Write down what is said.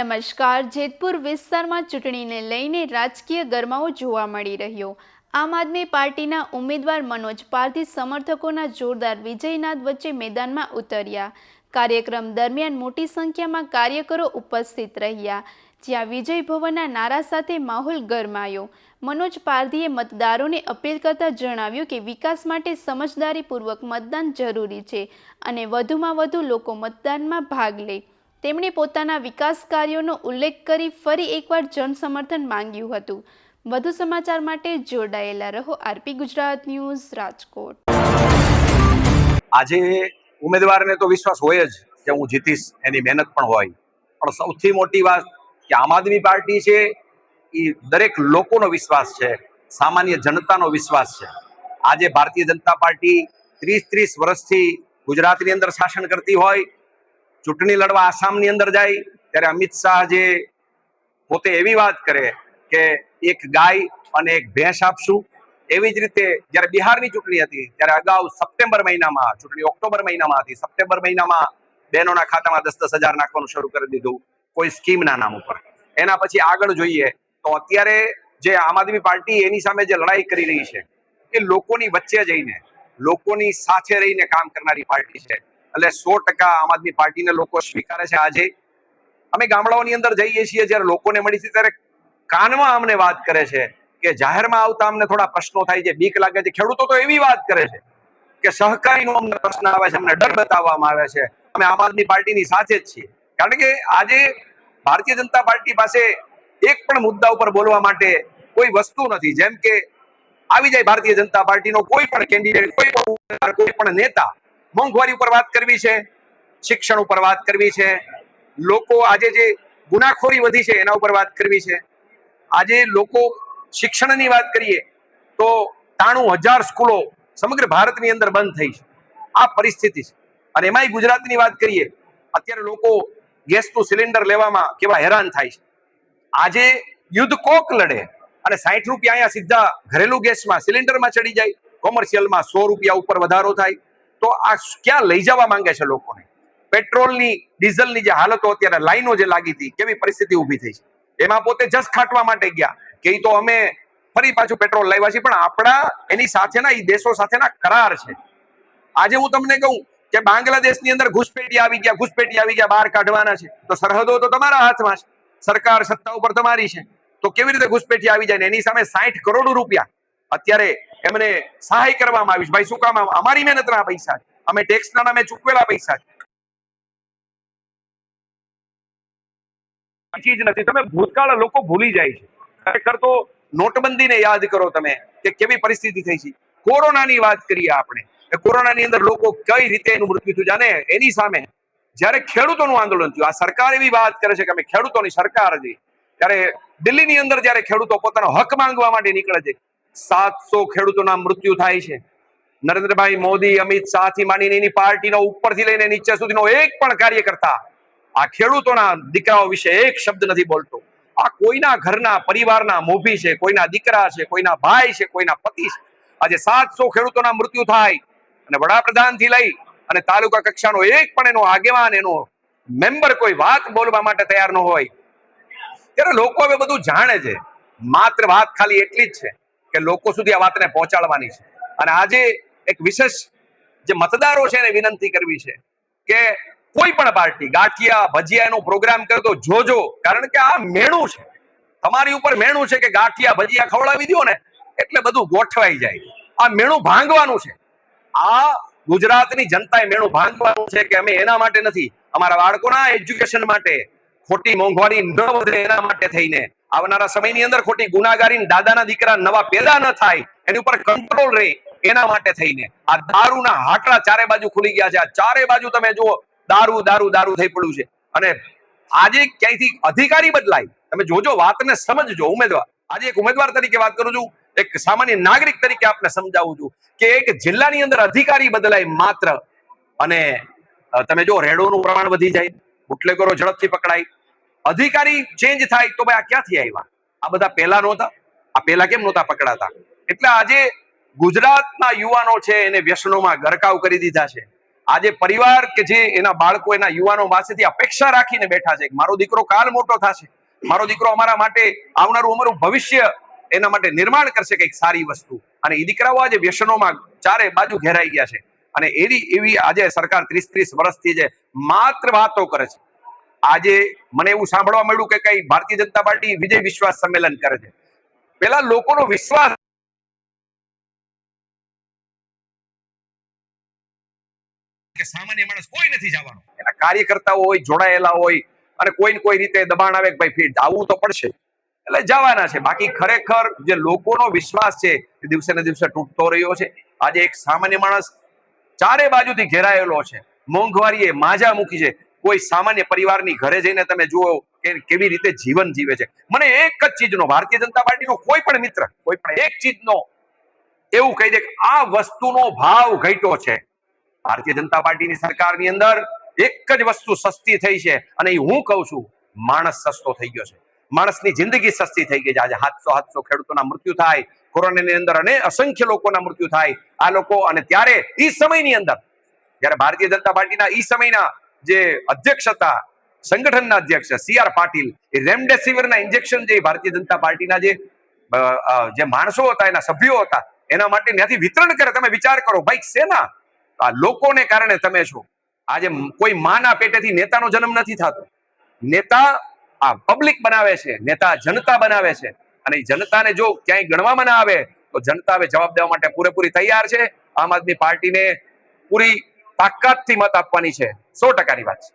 નમસ્કાર. જેતપુર વિસ્તારમાં ચૂંટણીને લઈને રાજકીય ગરમાવો જોવા મળી રહ્યો. આમ આદમી પાર્ટીના ઉમેદવાર મનોજ પારધી સમર્થકોના જોરદાર વિજયનાદ વચ્ચે મેદાનમાં ઉતર્યા. કાર્યક્રમ દરમિયાન મોટી સંખ્યામાં કાર્યકરો ઉપસ્થિત રહ્યા, જ્યાં વિજય ભવનના નારા સાથે માહોલ ગરમાયો. મનોજ પારધીએ મતદારોને અપીલ કરતા જણાવ્યું કે વિકાસ માટે સમજદારીપૂર્વક મતદાન જરૂરી છે અને વધુમાં વધુ લોકો મતદાનમાં ભાગ લે. તેમણે પોતાના વિકાસ કાર્યોનો ઉલ્લેખ કરી ફરી એકવાર જનસમર્થન માંગ્યું હતું. વધુ સમાચાર માટે જોડાયેલા રહો આરપી ગુજરાત ન્યૂઝ, રાજકોટ. આજે ઉમેદવારને તો વિશ્વાસ હોય જ કે હું જીતીશ, એની મહેનત પણ હોય, પણ સૌથી મોટી વાત કે આમ આદમી પાર્ટી છે એ દરેક લોકોનો વિશ્વાસ છે, સામાન્ય જનતાનો વિશ્વાસ છે. આજે ભારતીય જનતા પાર્ટી 30 વર્ષથી ગુજરાતની અંદર શાસન કરતી હોય, ચૂંટણી લડવા આસામની અંદર જાય ત્યારે અમિત શાહ જે પોતે એવી વાત કરે કે એક ગાય અને એક ભેંસ આપશું, એવી જ રીતે જ્યારે બિહારની ચૂંટણી હતી ત્યારે અગાઉ સપ્ટેમ્બર મહિનામાં, ચૂંટણી ઓક્ટોબર મહિનામાં હતી, સપ્ટેમ્બર મહિનામાં બહેનોના ખાતામાં 10-10 હજાર નાખવાનું શરૂ કરી દીધું કોઈ સ્કીમના નામ ઉપર. એના પછી આગળ જોઈએ તો અત્યારે જે આમ આદમી પાર્ટી એની સામે જે લડાઈ કરી રહી છે એ લોકોની વચ્ચે જઈને, લોકોની સાથે રહીને કામ કરનારી પાર્ટી છે. એટલે 100% આમ આદમી પાર્ટીને લોકો સ્વીકારે છે. આજે અમે ગામડાઓની અંદર જઈએ છીએ, જ્યારે લોકોને મળી છે ત્યારે કાનમાં અમને વાત કરે છે કે જાહેરમાં આવતા અમને થોડા પ્રશ્નો થાય છે, બીક લાગે છે. ખેડૂતો તો એવી વાત કરે છે કે સહકારીનો અમને પ્રશ્ન આવે છે, અમને ડર બતાવવામાં આવે છે. અમે આમ આદમી પાર્ટીની સાથે જ છીએ, કારણ કે આજે ભારતીય જનતા પાર્ટી પાસે એક પણ મુદ્દા ઉપર બોલવા માટે કોઈ વસ્તુ નથી. જેમ કે આવી જાય ભારતીય જનતા પાર્ટીનો કોઈ પણ કેન્ડિડેટ, કોઈ પણ નેતા, મોંઘવારી ઉપર વાત કરવી છે, શિક્ષણ ઉપર વાત કરવી છે, લોકો આજે જે ગુનાખોરી વધી છે એના ઉપર વાત કરવી છે. આજે લોકો શિક્ષણની વાત કરીએ તો 93,000 સ્કૂલો સમગ્ર ભારતની અંદર બંધ થઈ છે. આ પરિસ્થિતિ છે. અને એમાંય ગુજરાતની વાત કરીએ, અત્યારે લોકો ગેસનું સિલિન્ડર લેવામાં કેવા હેરાન થાય છે. આજે યુદ્ધ કોક લડે અને 60 રૂપિયા અહીંયા સીધા ઘરેલું ગેસમાં સિલિન્ડરમાં ચડી જાય, કોમર્શિયલમાં 100 રૂપિયા ઉપર વધારો થાય. તો આ ક્યાં લઈ જવા માંગે છે લોકોને? પેટ્રોલની, ડીઝલની જે હાલતો, અત્યારે લાઈનો જે લાગી હતી, કેવી પરિસ્થિતિ ઊભી થઈ છે. એમાં પોતે જસ ખાટવા માટે ગયા કે તો અમે ફરી પાછું પેટ્રોલ લાવ્યા છીએ, પણ આપણા એની સાથેના એ દેશો સાથેના કરાર છે. આજે હું તમને કહું કે બાંગ્લાદેશની અંદર ઘૂસપેઠી આવી ગયા, બહાર કાઢવાના છે, તો સરહદો તો તમારા હાથમાં છે, સરકાર સત્તા ઉપર તમારી છે, તો કેવી રીતે ઘૂસપેઠી આવી જાય? એની સામે 60 કરોડ રૂપિયા અત્યારે એમને સહાય કરવામાં આવી છે. ભાઈ, શું કામ? અમારી મહેનતના પૈસા, અમે ટેક્સના નામે ચૂકવેલા પૈસા ચીજ નથી. તમે ભૂતકાળ લોકો ભૂલી જાય છે. ખરેખર તો નોટબંધીને યાદ કરો તમે કે કેવી પરિસ્થિતિ થઈ છે. કોરોનાની વાત કરીએ આપણે, કોરોનાની અંદર લોકો કઈ રીતે એનું મૃત્યુ થયું. જાણે એની સામે જ્યારે ખેડૂતોનું આંદોલન થયું, આ સરકાર એવી વાત કરે છે કે અમે ખેડૂતોની સરકાર હતી, ત્યારે દિલ્હીની અંદર જ્યારે ખેડૂતો પોતાનો હક માંગવા માટે નીકળે છે, 700 ખેડૂતોના મૃત્યુ થાય છે. નરેન્દ્રભાઈ મોદી, અમિત શાહ થી માંડીને એની પાર્ટીનો ઉપરથી લઈને નીચે સુધીનો એક પણ કાર્યકર્તા આ ખેડૂતોના દીકરાઓ વિશે એક શબ્દ નથી બોલતો. આ કોઈના ઘરના પરિવારના મોભી છે, કોઈના દીકરા છે, કોઈના ભાઈ છે, કોઈના પતિ છે. આજે 700 ખેડૂતોના મૃત્યુ થાય અને વડાપ્રધાન થી લઈ અને તાલુકા કક્ષાનો એક પણ એનો આગેવાન, એનો મેમ્બર કોઈ વાત બોલવા માટે તૈયાર ન હોય, ત્યારે લોકો હવે બધું જાણે છે. માત્ર વાત ખાલી એટલી જ છે કે લોકો સુધી આ વાતને પહોંચાડવાની છે. અને આજે એક વિશેષ જે મતદારો છે એને વિનંતી કરવી છે કે કોઈ પણ પાર્ટી ગાંઠિયા ભજીયાનો પ્રોગ્રામ કરે તો જોજો, કારણ કે આ મેણું છે, તમારી ઉપર મેણું છે કે ગાંઠિયા ભજીયા ખવડાવી દો ને એટલે બધું ગોઠવાઈ જાય. આ મેણું ભાંગવાનું છે. આ ગુજરાતની જનતાએ મેણું ભાંગવાનું છે કે અમે એના માટે નથી, અમારા બાળકોના એજ્યુકેશન માટે, ખોટી મોંઘવારી ન વધે એના માટે થઈને, આવનારા સમયની અંદર ખોટી ગુનાગારી, દાદાના દીકરા નવા પેદા ન થાય, એની ઉપર કંટ્રોલ રહે એના માટે થઈને આ દારૂના હાટલા ચારે બાજુ ખુલી ગયા છે. આ ચારે બાજુ તમે જુઓ દારૂ દારૂ દારૂ થઈ પડ્યું છે. અને આજે ક્યાંયથી અધિકારી બદલાય, તમે જોજો, વાતને સમજજો. ઉમેદવાર, આજે એક ઉમેદવાર તરીકે વાત કરું છું, એક સામાન્ય નાગરિક તરીકે આપને સમજાવું છું કે એક જિલ્લાની અંદર અધિકારી બદલાય માત્ર, અને તમે જો રેડોનું પ્રમાણ વધી જાય, બુટલેગરો ઝડપથી પકડાય, અધિકારી ચેન્જ થાય, તો ભાઈ આ ક્યાંથી આવ્યા? આ બધા પહેલા નહોતા? આ પહેલા કેમ નહોતા પકડાતા? એટલે આજે ગુજરાતના યુવાનો છે એને વ્યસનોમાં ગરકાવ કરી દીધા છે. આજે પરિવાર કે જે એના બાળકો એના યુવાનો પાસેથી અપેક્ષા રાખીને બેઠા છે કે મારો દીકરો કાલ મોટો થશે, મારો દીકરો અમારા માટે આવનારું અમારું ભવિષ્ય એના માટે નિર્માણ કરશે કંઈક સારી વસ્તુ, અને એ દીકરાઓ આજે વ્યસનોમાં ચારે બાજુ ઘેરાઈ ગયા છે. અને એવી આજે સરકાર 30 વર્ષથી જે માત્ર વાતો કરે છે. આજે મને એવું સાંભળવા મળ્યું કે કઈ ભારતીય જનતા પાર્ટી વિજય વિશ્વાસ સંમેલન કરે છે. પેલા લોકોનો વિશ્વાસ કે સામાન્ય માણસ કોઈ નથી જવાનો, એના કાર્યકર્તાઓ હોય જોડાયેલા હોય અને કોઈ ને કોઈ રીતે દબાણ આવે કે ભાઈ ફીટ આવવું તો પડશે એટલે જવાના છે. બાકી ખરેખર જે લોકોનો વિશ્વાસ છે એ દિવસે ને દિવસે તૂટતો રહ્યો છે. આજે એક સામાન્ય માણસ ચારે બાજુથી ઘેરાયેલો છે, મોંઘવારીએ માજા મૂકી છે. કોઈ સામાન્ય પરિવારની ઘરે જઈને તમે જુઓ કે કેવી રીતે જીવન જીવે છે. મને એક જ ચીજનો, ભારતીય જનતા પાર્ટીનો કોઈ પણ મિત્ર કોઈ પણ એક ચીજનો એવું કહી દે કે આ વસ્તુનો ભાવ ઘટ્યો છે. ભારતીય જનતા પાર્ટીની સરકારની અંદર એક જ વસ્તુ સસ્તી થઈ છે, અને એ હું કહું છું, માણસ સસ્તો થઈ ગયો છે. માણસની જિંદગી સસ્તી થઈ ગઈ છે. આજે 700 ખેડૂતોના મૃત્યુ થાય, કોરોનાની અંદર અને અસંખ્ય લોકોના મૃત્યુ થાય. આ લોકો, અને ત્યારે એ સમયની અંદર જ્યારે ભારતીય જનતા પાર્ટીના એ સમયના જે અધ્યક્ષ હતા, સંગઠનના અધ્યક્ષ CR પાટીલ, એ રેમડેસિવિરના ઇન્જેક્શન જે ભારતીય જનતા પાર્ટીના જે માણસો હતા, એના સભ્યો હતા, એના માટે ત્યાંથી વિતરણ કરે. તમે વિચાર કરો ભાઈ, સેના આ લોકોને કારણે તમે છો. આજે કોઈ માના પેટેથી નેતાનો જન્મ નથી થતો. નેતા આ પબ્લિક બનાવે છે, નેતા જનતા બનાવે છે. અને એ જનતાને જો ક્યાંય ગણવામાં ના આવે તો જનતા હવે જવાબ દેવા માટે પૂરેપૂરી તૈયાર છે. આમ આદમી પાર્ટીને પૂરી તાકાતથી મત આપવાની છે. 100%ની વાત છે.